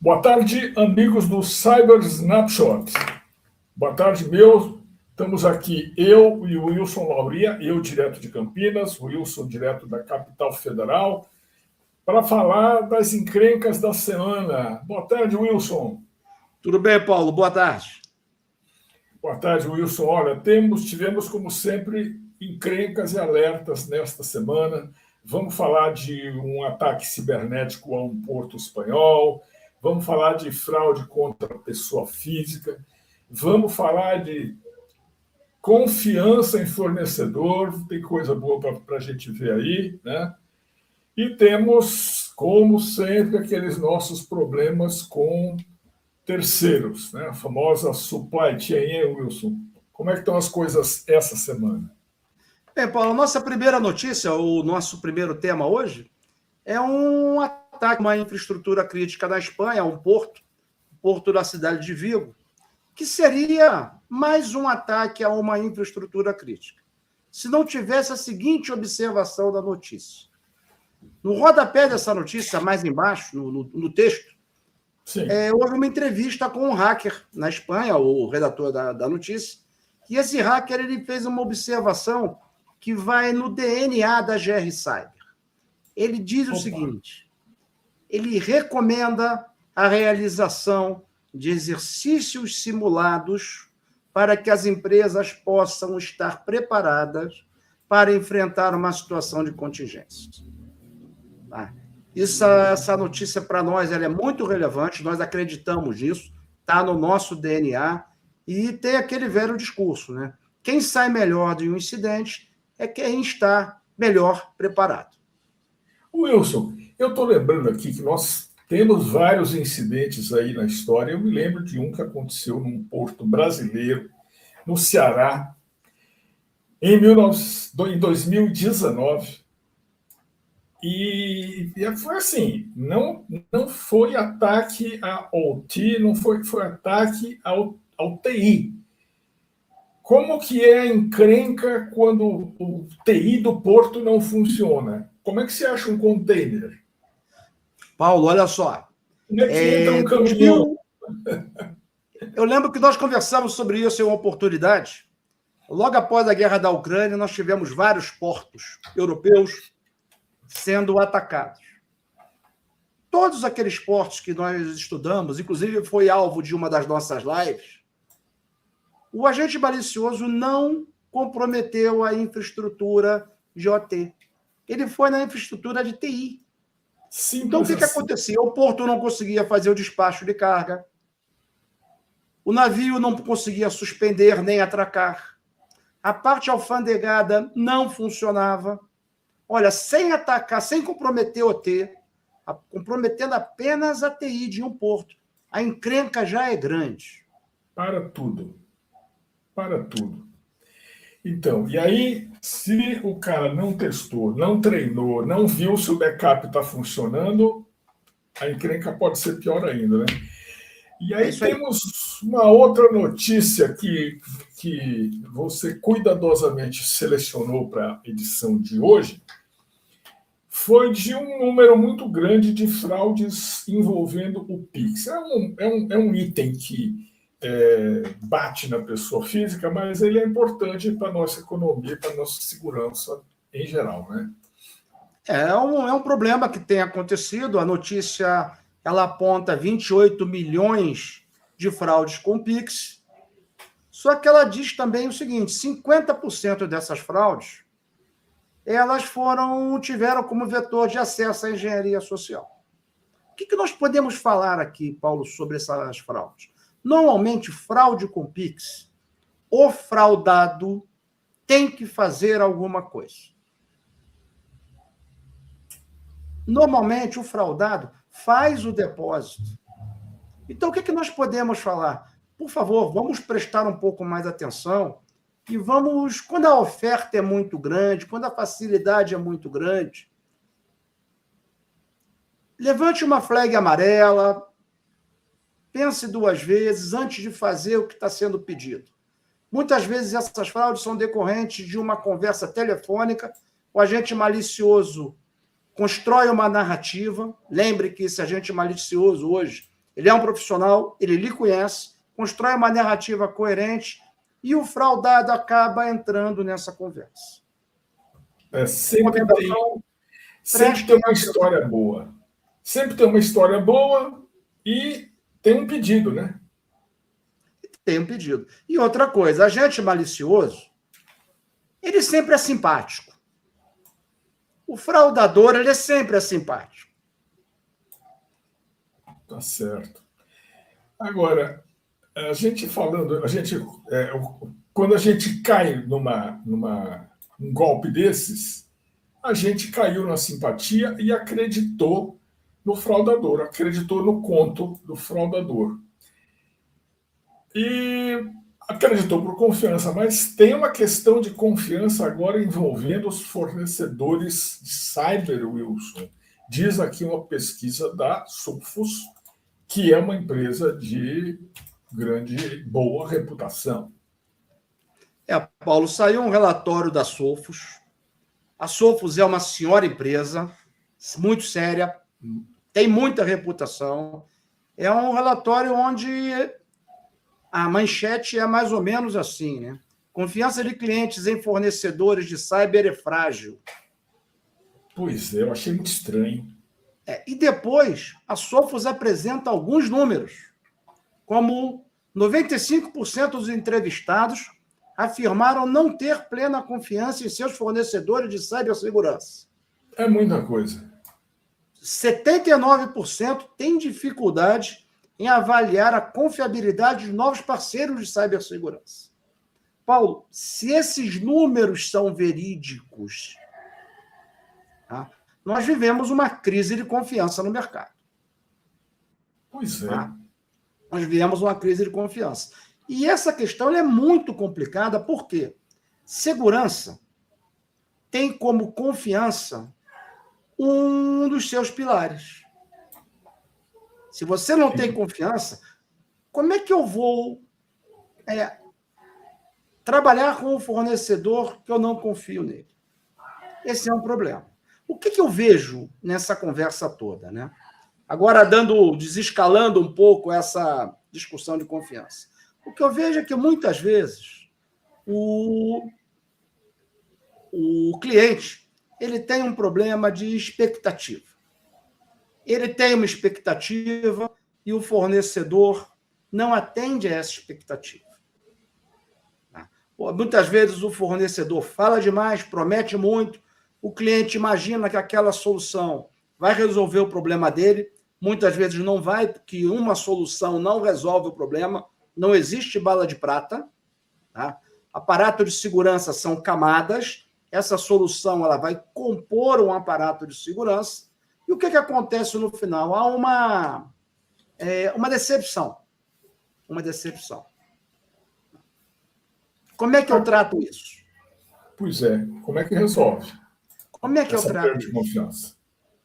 Boa tarde, amigos do Cyber Snapshot. Boa tarde, meu. Estamos aqui, eu e o Wilson Lauria, eu direto de Campinas, o Wilson direto da capital federal, para falar das encrencas da semana. Boa tarde, Wilson. Tudo bem, Paulo? Boa tarde. Boa tarde, Wilson. Olha, tivemos, como sempre, encrencas e alertas nesta semana. Vamos falar de um ataque cibernético a um porto espanhol, vamos falar de fraude contra a pessoa física, vamos falar de confiança em fornecedor, tem coisa boa para a gente ver aí, né? E temos, como sempre, aqueles nossos problemas com terceiros, né? A famosa supply chain, hein, Wilson? Como é que estão as coisas essa semana? Bem, Paulo, nossa primeira notícia, o nosso primeiro tema hoje, é um ataque a uma infraestrutura crítica na Espanha, um porto da cidade de Vigo, que seria mais um ataque a uma infraestrutura crítica. Se não tivesse a seguinte observação da notícia. No rodapé dessa notícia, mais embaixo, no texto, houve uma entrevista com um hacker na Espanha, o redator da notícia, e esse hacker ele fez uma observação que vai no DNA da GR Cyber. Ele diz o seguinte, ele recomenda a realização de exercícios simulados para que as empresas possam estar preparadas para enfrentar uma situação de contingência. Tá? Essa notícia, para nós, ela é muito relevante, nós acreditamos nisso, está no nosso DNA, e tem aquele velho discurso, né? Quem sai melhor de um incidente é quem está melhor preparado. Wilson, eu estou lembrando aqui que nós temos vários incidentes aí na história. Eu me lembro de um que aconteceu num porto brasileiro, no Ceará, em 2019. E foi assim, não foi ataque a OT, não foi ataque ao TI. Como que é a encrenca quando o TI do porto não funciona? Como é que você acha um container? Paulo, olha só. Como é que entra um caminhão? Eu lembro que nós conversamos sobre isso em uma oportunidade. Logo após a guerra da Ucrânia, nós tivemos vários portos europeus sendo atacados. Todos aqueles portos que nós estudamos, inclusive foi alvo de uma das nossas lives, o agente malicioso não comprometeu a infraestrutura de OT. Ele foi na infraestrutura de TI. Então, o que acontecia? O porto não conseguia fazer o despacho de carga. O navio não conseguia suspender nem atracar. A parte alfandegada não funcionava. Olha, sem atacar, sem comprometer o OT, comprometendo apenas a TI de um porto, a encrenca já é grande. Para tudo. Então, e aí, se o cara não testou, não treinou, não viu se o backup está funcionando, a encrenca pode ser pior ainda, né? E aí temos uma outra notícia que você cuidadosamente selecionou para a edição de hoje, foi de um número muito grande de fraudes envolvendo o Pix. É um item que bate na pessoa física, mas ele é importante para a nossa economia, para a nossa segurança em geral, né? É um problema que tem acontecido. A notícia ela aponta 28 milhões de fraudes com Pix, só que ela diz também o seguinte, 50% dessas fraudes elas tiveram como vetor de acesso à engenharia social. O que nós podemos falar aqui, Paulo, sobre essas fraudes? Normalmente, fraude com Pix, o fraudado tem que fazer alguma coisa. Normalmente, o fraudado faz o depósito. Então, o que nós podemos falar? Por favor, vamos prestar um pouco mais atenção e vamos, quando a oferta é muito grande, quando a facilidade é muito grande, levante uma flag amarela, pense duas vezes antes de fazer o que está sendo pedido. Muitas vezes essas fraudes são decorrentes de uma conversa telefônica, o agente malicioso constrói uma narrativa. Lembre que esse agente malicioso hoje Ele é um profissional, ele lhe conhece, constrói uma narrativa coerente e o fraudado acaba entrando nessa conversa. Sempre tem uma história boa. Sempre tem uma história boa e tem um pedido, né? Tem um pedido. E outra coisa, agente malicioso, ele sempre é simpático. O fraudador, ele é sempre simpático. Tá certo. Agora, a gente falando, quando a gente cai num golpe desses, a gente caiu na simpatia e acreditou no fraudador, acreditou no conto do fraudador. E acreditou por confiança, mas tem uma questão de confiança agora envolvendo os fornecedores de cyber, Wilson. Diz aqui uma pesquisa da Sophos, que é uma empresa de boa reputação. Paulo, saiu um relatório da Sophos. A Sophos é uma senhora empresa, muito séria, tem muita reputação. É um relatório onde a manchete é mais ou menos assim, né? Confiança de clientes em fornecedores de cyber é frágil. Pois é, eu achei muito estranho. E depois, a Sophos apresenta alguns números, como 95% dos entrevistados afirmaram não ter plena confiança em seus fornecedores de cibersegurança. É muita coisa. 79% têm dificuldade em avaliar a confiabilidade de novos parceiros de cibersegurança. Paulo, se esses números são verídicos, tá? Nós vivemos uma crise de confiança no mercado. Pois é. Tá? Nós vivemos uma crise de confiança. E essa questão é muito complicada, porque segurança tem como confiança um dos seus pilares. Se você não tem confiança, como é que eu vou trabalhar com um fornecedor que eu não confio nele? Esse é um problema. O que eu vejo nessa conversa toda, né? Agora, desescalando um pouco essa discussão de confiança. O que eu vejo é que, muitas vezes, o cliente ele tem um problema de expectativa. Ele tem uma expectativa e o fornecedor não atende a essa expectativa. Muitas vezes o fornecedor fala demais, promete muito, o cliente imagina que aquela solução vai resolver o problema dele, muitas vezes não vai, porque uma solução não resolve o problema, não existe bala de prata. Tá? Aparato de segurança são camadas, essa solução ela vai compor um aparato de segurança, e o que acontece no final? Há uma decepção. Uma decepção. Como é que eu trato isso? Pois é, como é que resolve? Como é que eu trato de confiança?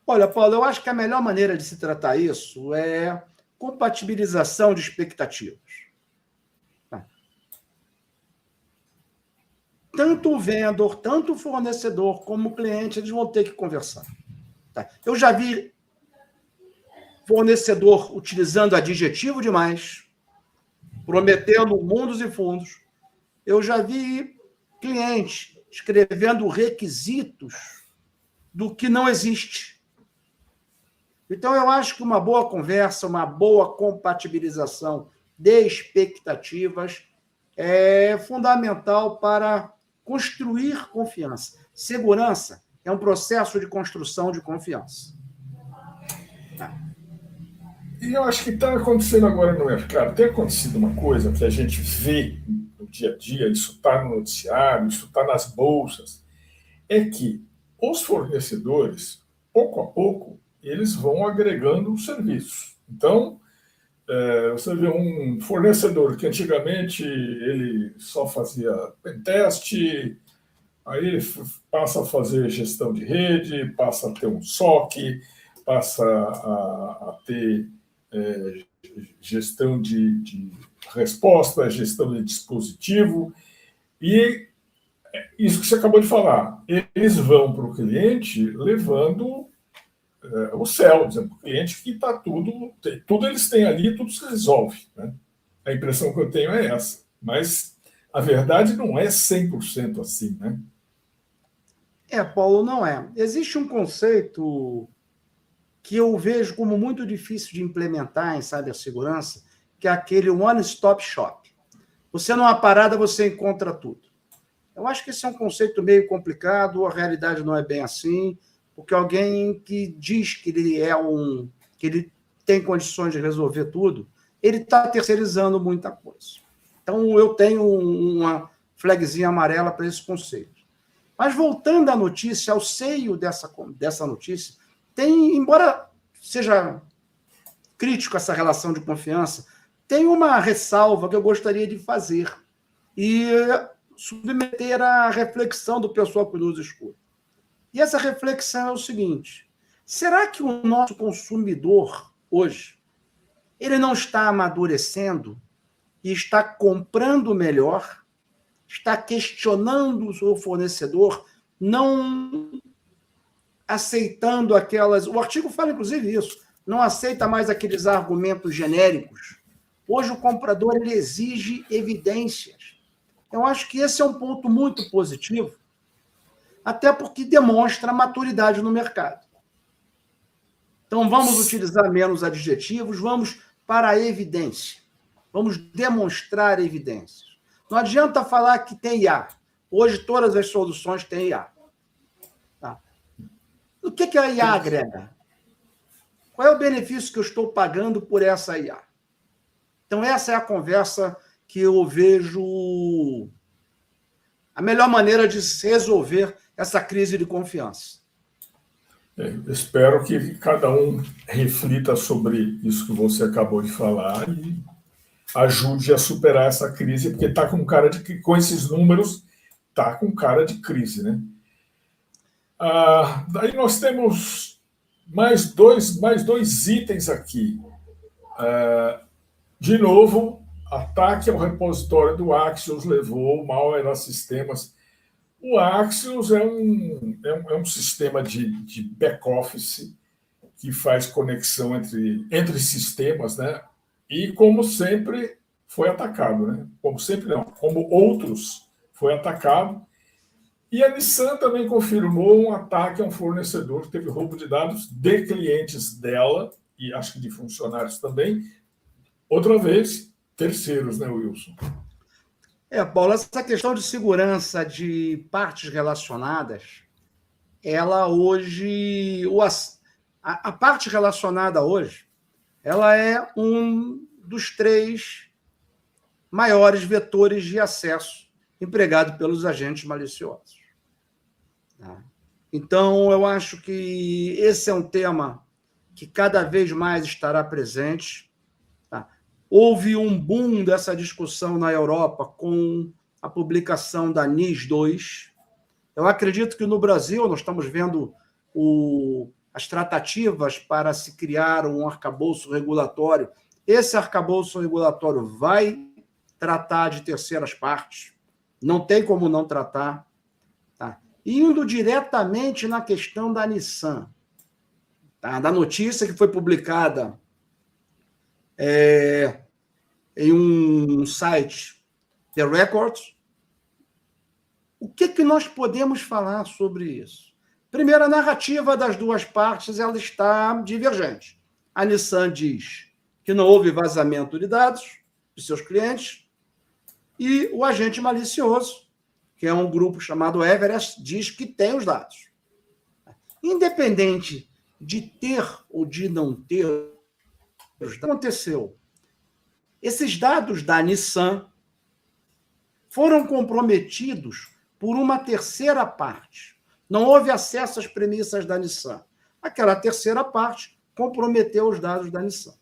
Olha, Paulo, eu acho que a melhor maneira de se tratar isso é compatibilização de expectativas. Tanto o vendedor, tanto o fornecedor, como o cliente, eles vão ter que conversar. Tá? Eu já vi fornecedor utilizando adjetivo demais, prometendo mundos e fundos. Eu já vi cliente escrevendo requisitos do que não existe. Então, eu acho que uma boa conversa, uma boa compatibilização de expectativas é fundamental para construir confiança. Segurança é um processo de construção de confiança. E eu acho que está acontecendo agora no mercado. Tem acontecido uma coisa que a gente vê no dia a dia, isso está no noticiário, isso está nas bolsas, é que os fornecedores, pouco a pouco, eles vão agregando serviços. Então, você vê um fornecedor que antigamente ele só fazia pentest, aí ele passa a fazer gestão de rede, passa a ter um SOC, passa a ter gestão de resposta, gestão de dispositivo, e isso que você acabou de falar, eles vão para o cliente levando o céu, dizendo, o cliente que está tudo eles têm ali, tudo se resolve. Né? A impressão que eu tenho é essa. Mas a verdade não é 100% assim, né? Paulo, não é. Existe um conceito que eu vejo como muito difícil de implementar em cibersegurança, que é aquele one-stop shop. Você numa parada, você encontra tudo. Eu acho que esse é um conceito meio complicado, a realidade não é bem assim, porque alguém que diz que que ele tem condições de resolver tudo, ele está terceirizando muita coisa. Então, eu tenho uma flagzinha amarela para esse conceito. Mas, voltando à notícia, ao seio dessa notícia, embora seja crítico essa relação de confiança, tem uma ressalva que eu gostaria de fazer e submeter à reflexão do pessoal que nos escuta. E essa reflexão é o seguinte: será que o nosso consumidor, hoje, ele não está amadurecendo e está comprando melhor, está questionando o seu fornecedor, não aceitando aquelas... O artigo fala, inclusive, isso. Não aceita mais aqueles argumentos genéricos. Hoje, o comprador ele exige evidências. Eu acho que esse é um ponto muito positivo, até porque demonstra maturidade no mercado. Então, vamos utilizar menos adjetivos, vamos para a evidência. Vamos demonstrar evidências. Não adianta falar que tem IA. Hoje, todas as soluções têm IA. Tá? O que a IA agrega? Qual é o benefício que eu estou pagando por essa IA? Então, essa é a conversa que eu vejo a melhor maneira de se resolver essa crise de confiança. Espero que cada um reflita sobre isso que você acabou de falar e ajude a superar essa crise, porque está com cara de... Com esses números, está com cara de crise, né? Daí nós temos mais dois itens aqui. De novo, ataque ao repositório do Axios levou o malware a sistemas. O Axios é um sistema de back-office que faz conexão entre sistemas, né? E, como sempre, foi atacado, né? Como sempre, não. Como outros, foi atacado. E a Nissan também confirmou um ataque a um fornecedor que teve roubo de dados de clientes dela, e acho que de funcionários também. Outra vez, terceiros, né, Wilson? Paulo, essa questão de segurança de partes relacionadas, ela hoje... A parte relacionada hoje, ela é um dos 3 maiores vetores de acesso empregado pelos agentes maliciosos. Então, eu acho que esse é um tema que cada vez mais estará presente. Houve um boom dessa discussão na Europa com a publicação da NIS2. Eu acredito que no Brasil nós estamos vendo as tratativas para se criar um arcabouço regulatório. Esse arcabouço regulatório vai tratar de terceiras partes. Não tem como não tratar. Tá? Indo diretamente na questão da Nissan, tá? Da notícia que foi publicada em um site, The Records, o que nós podemos falar sobre isso? Primeiro, a narrativa das duas partes ela está divergente. A Nissan diz que não houve vazamento de dados de seus clientes e o agente malicioso, que é um grupo chamado Everest, diz que tem os dados. Independente de ter ou de não ter os dados, o que aconteceu? Esses dados da Nissan foram comprometidos por uma terceira parte. Não houve acesso às premissas da Nissan. Aquela terceira parte comprometeu os dados da Nissan.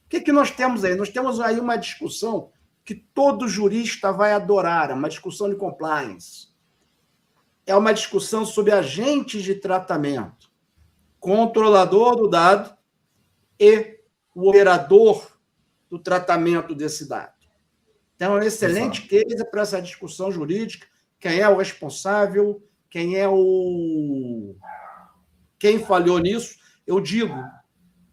O que nós temos aí? Nós temos aí uma discussão que todo jurista vai adorar, é uma discussão de compliance. É uma discussão sobre agentes de tratamento, controlador do dado e o operador do tratamento desse dado. Então, é um excelente case para essa discussão jurídica, quem é o responsável, quem falhou nisso, Eu digo,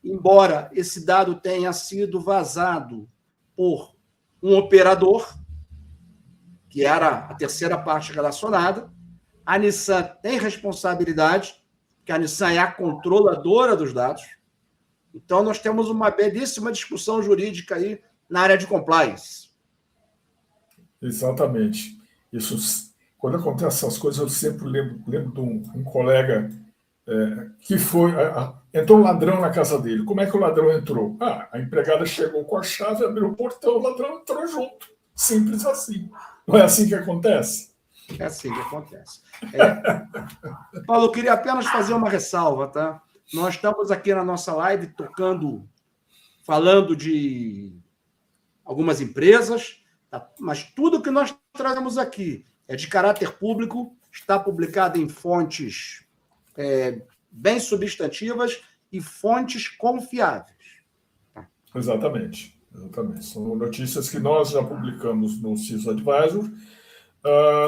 embora esse dado tenha sido vazado por um operador, que era a terceira parte relacionada, a Nissan tem responsabilidade, porque a Nissan é a controladora dos dados. Então, nós temos uma belíssima discussão jurídica aí na área de compliance. Exatamente. Isso, quando acontecem essas coisas, eu sempre lembro de um colega que foi... entrou um ladrão na casa dele. Como é que o ladrão entrou? A empregada chegou com a chave, abriu o portão, o ladrão entrou junto. Simples assim. Não é assim que acontece? É assim que acontece. Paulo, eu queria apenas fazer uma ressalva, tá? Nós estamos aqui na nossa live falando de algumas empresas, tá? Mas tudo que nós trazemos aqui é de caráter público, está publicado em fontes bem substantivas e fontes confiáveis. Exatamente. São notícias que nós já publicamos no CISO Advisor,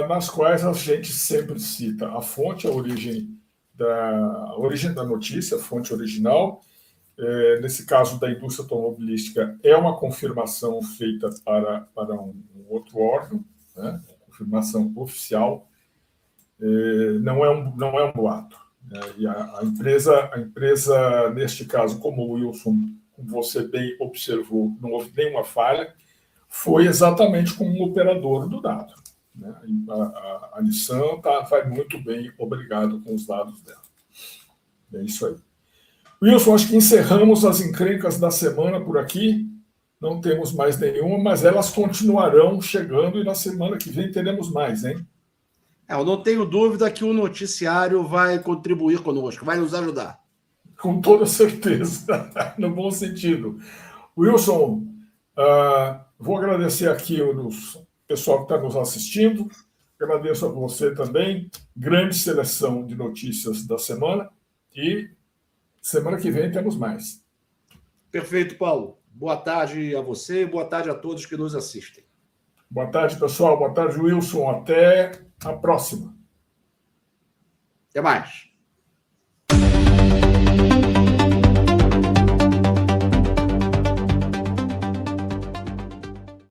nas quais a gente sempre cita a fonte, a origem da notícia, a fonte original. Nesse caso da indústria automobilística, é uma confirmação feita para um outro órgão, né? Confirmação oficial, não é um boato. Né? E a empresa, neste caso, como o Wilson, como você bem observou, não houve nenhuma falha, foi exatamente com um operador do dado. Né? A Nissan vai muito bem, obrigado, com os dados dela. É isso aí. Wilson, acho que encerramos as encrencas da semana por aqui. Não temos mais nenhuma, mas elas continuarão chegando e na semana que vem teremos mais, hein? Eu não tenho dúvida que o noticiário vai contribuir conosco, vai nos ajudar. Com toda certeza, no bom sentido. Wilson, vou agradecer aqui o pessoal que está nos assistindo. Agradeço a você também. Grande seleção de notícias da semana. E semana que vem temos mais. Perfeito, Paulo. Boa tarde a você e boa tarde a todos que nos assistem. Boa tarde, pessoal. Boa tarde, Wilson. Até a próxima. Até mais.